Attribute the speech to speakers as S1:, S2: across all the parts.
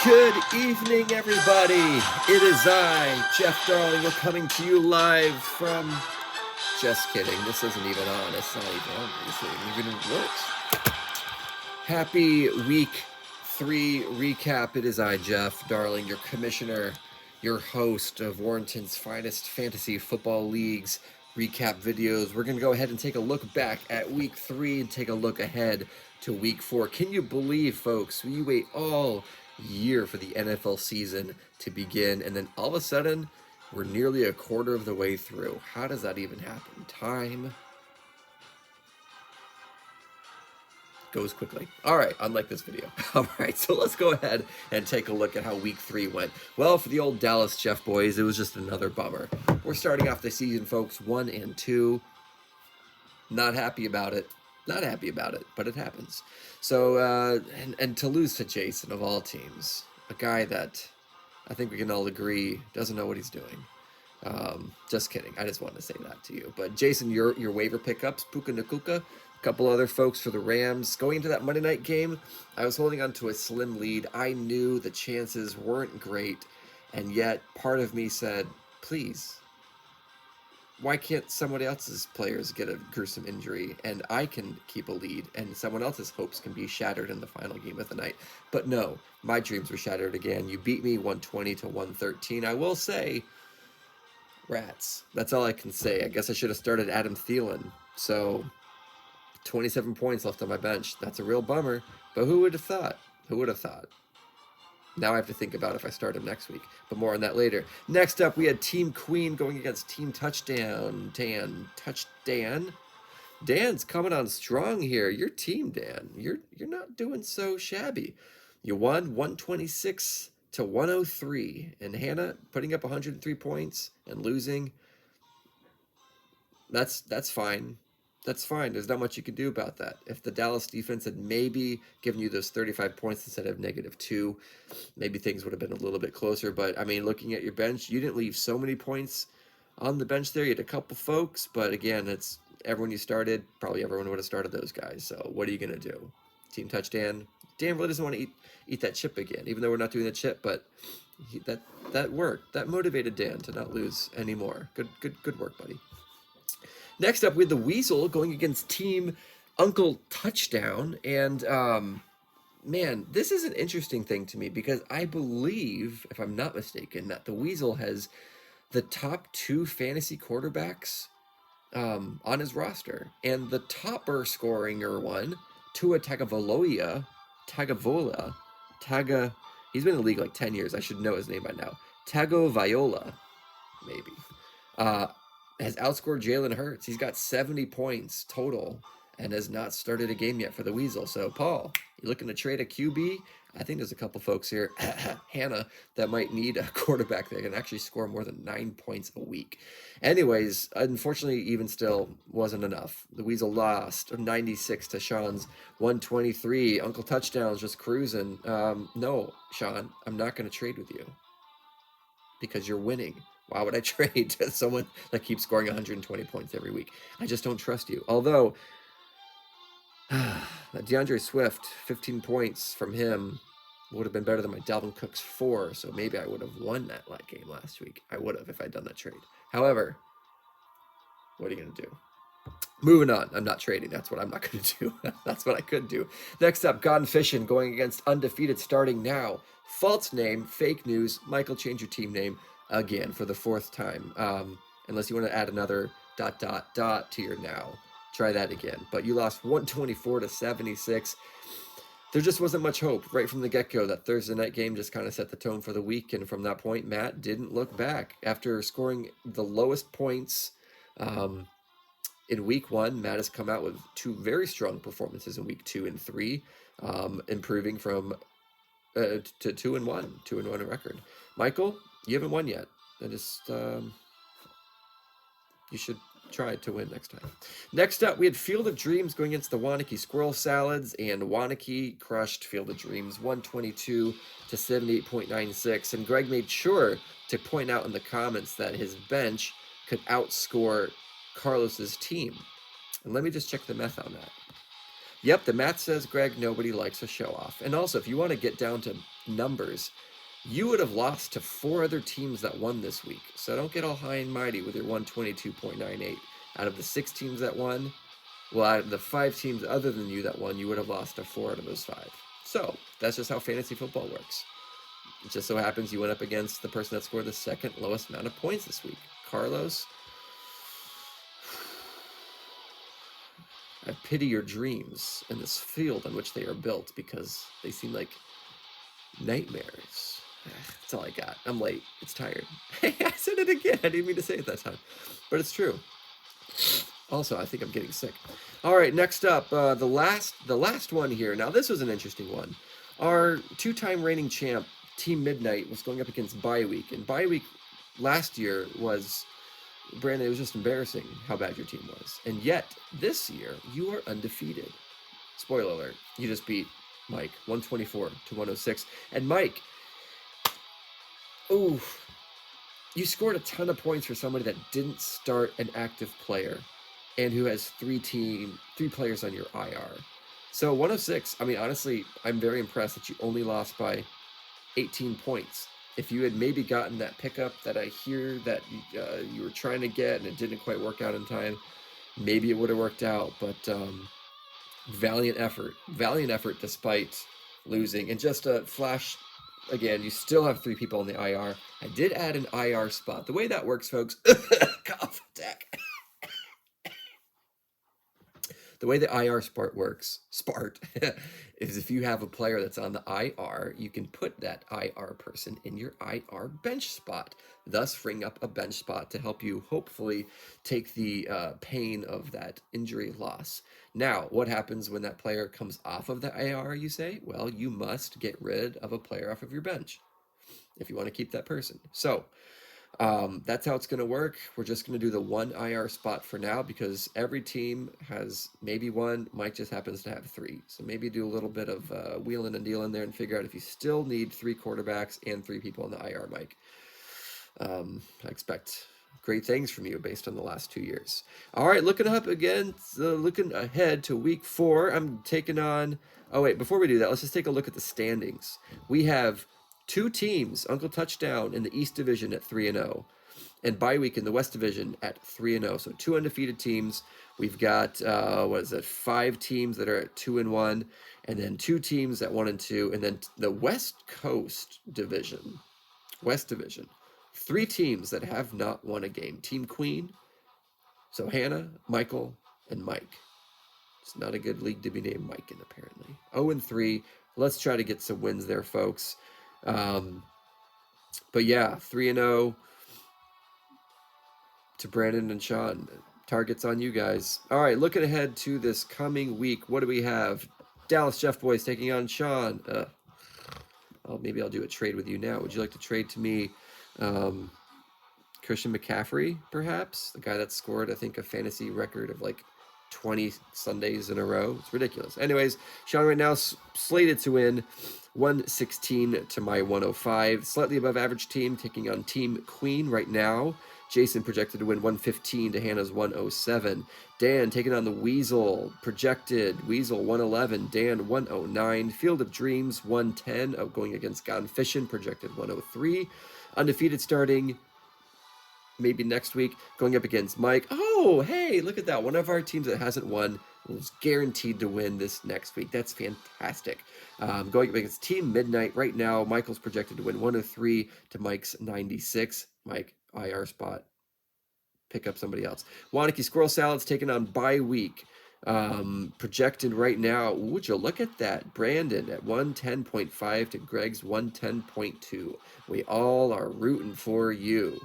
S1: Good evening, everybody. It is I, Jeff Darling. We're coming to you live from. Just kidding. This isn't even on. It's not even on. This isn't even works. Happy week 3 recap. It is I, Jeff Darling, your commissioner, your host of Warrenton's finest fantasy football leagues recap videos. We're going to go ahead and take a look back at week 3 and take a look ahead to week 4. Can you believe, folks, we wait all year for the NFL season to begin, and then all of a sudden, we're nearly a quarter of the way through. How does that even happen? Time goes quickly. All right, unlike this video. All right, so let's go ahead and take a look at how week 3 went. Well, for the old Dallas Jeff boys, it was just another bummer. We're starting off the season, folks, 1-2. Not happy about it. Not happy about it, but it happens. So, and to lose to Jason of all teams, a guy that I think we can all agree doesn't know what he's doing. Just kidding. I just wanted to say that to you. But Jason, your waiver pickups, Puka Nakuka, a couple other folks for the Rams. Going into that Monday night game, I was holding on to a slim lead. I knew the chances weren't great, and yet part of me said, please, why can't somebody else's players get a gruesome injury and I can keep a lead and someone else's hopes can be shattered in the final game of the night? But no, my dreams were shattered again. You beat me 120-113. I will say, rats. That's all I can say. I guess I should have started Adam Thielen. So 27 points left on my bench. That's a real bummer. But who would have thought? Who would have thought? Now I have to think about if I start him next week, but more on that later. Next up, we had Team Queen going against Team Touchdown. Dan's coming on strong here. Your team, Dan. You're not doing so shabby. You won 126-103, and Hannah putting up 103 points and losing. That's fine. That's fine. There's not much you can do about that. If the Dallas defense had maybe given you those 35 points instead of -2, maybe things would have been a little bit closer. But, I mean, looking at your bench, you didn't leave so many points on the bench there. You had a couple folks, but, again, it's everyone you started, probably everyone would have started those guys. So what are you going to do? Team touchdown. Dan really doesn't want to eat that chip again, even though we're not doing the chip, but that worked. That motivated Dan to not lose anymore. Good work, buddy. Next up, we had the Weasel going against Team Uncle Touchdown. And, man, this is an interesting thing to me because I believe, if I'm not mistaken, that the Weasel has the top 2 fantasy quarterbacks on his roster. And the topper scoring one, Tua Tagovailoa, he's been in the league like 10 years. I should know his name by now. Tagovailoa, maybe. Has outscored Jalen Hurts. He's got 70 points total and has not started a game yet for the Weasel. So, Paul, you looking to trade a QB? I think there's a couple folks here, Hannah, that might need a quarterback that can actually score more than 9 points a week. Anyways, unfortunately, even still, wasn't enough. The Weasel lost 96 to Sean's 123. Uncle Touchdown's just cruising. No, Sean, I'm not going to trade with you because you're winning. Why would I trade to someone that keeps scoring 120 points every week? I just don't trust you. Although, DeAndre Swift, 15 points from him would have been better than my Dalvin Cook's 4, so maybe I would have won that game last week. I would have if I'd done that trade. However, what are you going to do? Moving on. I'm not trading. That's what I'm not going to do. That's what I could do. Next up, Gone Fishing going against Undefeated starting now. False name, fake news. Michael, change your team name again for the 4th time. Unless you want to add another ... to your now. Try that again. But you lost 124-76. There just wasn't much hope right from the get-go. That Thursday night game just kind of set the tone for the week. And from that point, Matt didn't look back. After scoring the lowest points in week 1, Matt has come out with 2 very strong performances in week 2 and 3, improving from to 2-1, 2-1 record. Michael, you haven't won yet. I just you should try to win next time. Next up, we had Field of Dreams going against the Wanakee Squirrel Salads, and Wanakee crushed Field of Dreams 122-78.96. And Greg made sure to point out in the comments that his bench could outscore Carlos's team. And let me just check the math on that. Yep, the math says, Greg, nobody likes a show off. And also, if you want to get down to numbers, you would have lost to 4 other teams that won this week. So don't get all high and mighty with your 122.98. Out of the 6 teams that won, well, out of the 5 teams other than you that won, you would have lost to 4 out of those 5. So that's just how fantasy football works. It just so happens you went up against the person that scored the second lowest amount of points this week. Carlos, I pity your dreams in this field on which they are built because they seem like nightmares. That's all I got. I'm late. It's tired. I said it again. I didn't mean to say it that time. But it's true. Also, I think I'm getting sick. All right, next up, the last one here. Now, this was an interesting one. Our 2-time reigning champ, Team Midnight, was going up against Bye Week. And Bye Week last year was, Brandon, it was just embarrassing how bad your team was. And yet, this year, you are undefeated. Spoiler alert, you just beat Mike, 124 to 106. And Mike, ooh, you scored a ton of points for somebody that didn't start an active player and who has 3 players on your IR. So 106, I mean, honestly, I'm very impressed that you only lost by 18 points. If you had maybe gotten that pickup that I hear that you were trying to get and it didn't quite work out in time, maybe it would have worked out. But valiant effort despite losing. And just a flash, again, you still have 3 people on the IR. I did add an IR spot. The way that works, folks, cough attack. The way the IR spart works, is if you have a player that's on the IR, you can put that IR person in your IR bench spot, thus freeing up a bench spot to help you hopefully take the pain of that injury loss. Now, what happens when that player comes off of the IR, you say? Well, you must get rid of a player off of your bench if you want to keep that person. So that's how it's going to work. We're just going to do the 1 IR spot for now because every team has maybe 1. Mike just happens to have 3. So maybe do a little bit of wheeling and dealing there and figure out if you still need 3 quarterbacks and 3 people on the IR, Mike. I expect great things from you based on the last 2 years. All right, looking up again, looking ahead to week 4. I'm taking on... Oh, wait, before we do that, let's just take a look at the standings. We have 2 teams, Uncle Touchdown in the East Division at 3-0, and Bye Week in the West Division at 3-0. So 2 undefeated teams. We've got 5 teams that are at 2-1, and then 2 teams at 1-2, and then the West Division, 3 teams that have not won a game. Team Queen, so Hannah, Michael, and Mike. It's not a good league to be named Mike in, apparently. 0-3. Let's try to get some wins there, folks. But yeah, 3-0 to Brandon and Sean. Targets on you guys. All right, looking ahead to this coming week, what do we have? Dallas Jeff Boys taking on Sean. Maybe I'll do a trade with you now. Would you like to trade to me Christian McCaffrey, perhaps? The guy that scored, I think, a fantasy record of like 20 Sundays in a row. It's ridiculous. Anyways, Sean right now slated to win 116 to my 105. Slightly above average team taking on Team Queen right now. Jason projected to win 115 to Hannah's 107. Dan taking on the Weasel. Projected Weasel 111. Dan 109. Field of Dreams 110. Going against Gone Fishing. Projected 103. Undefeated starting maybe next week, going up against Mike. Oh, hey, look at that. One of our teams that hasn't won was guaranteed to win this next week. That's fantastic. Going up against Team Midnight right now, Michael's projected to win 103 to Mike's 96. Mike, IR spot. Pick up somebody else. Wanakee Squirrel Salad's taking on Bye Week. Projected right now, would you look at that? Brandon at 110.5 to Greg's 110.2. We all are rooting for you.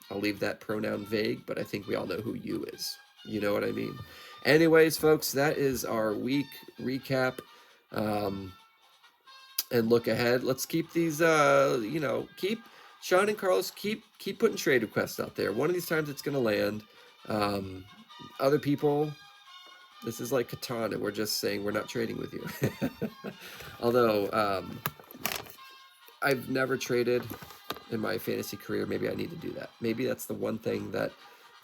S1: I'll leave that pronoun vague, but I think we all know who you is. You know what I mean? Anyways, folks, that is our week recap. And look ahead. Let's keep these, keep Sean and Carlos, keep putting trade requests out there. One of these times it's going to land. Other people, this is like Katana. We're just saying we're not trading with you. Although, I've never traded in my fantasy career. Maybe I need to do that. Maybe that's the one thing that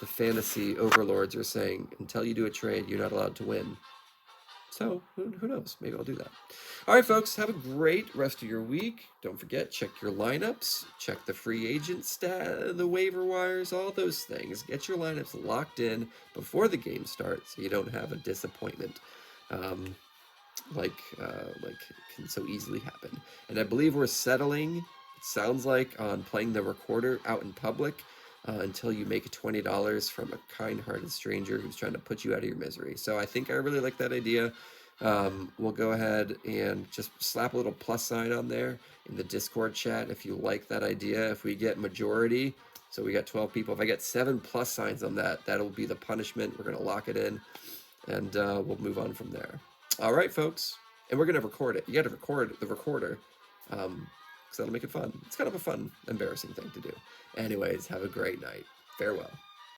S1: the fantasy overlords are saying. Until you do a trade, you're not allowed to win. So who knows? Maybe I'll do that. All right, folks, have a great rest of your week. Don't forget, check your lineups, check the free agent stat, the waiver wires, all those things. Get your lineups locked in before the game starts so you don't have a disappointment. Like can so easily happen. And I believe we're settling, it sounds like, on playing the recorder out in public until you make $20 from a kind-hearted stranger who's trying to put you out of your misery. So I think I really like that idea. We'll go ahead and just slap a little plus sign on there in the Discord chat if you like that idea. If we get majority, so we got 12 people, if I get 7 plus signs on that, that'll be the punishment. We're going to lock it in, and we'll move on from there. All right, folks. And we're going to record it. You got to record the recorder, because that'll make it fun. It's kind of a fun, embarrassing thing to do. Anyways, have a great night. Farewell.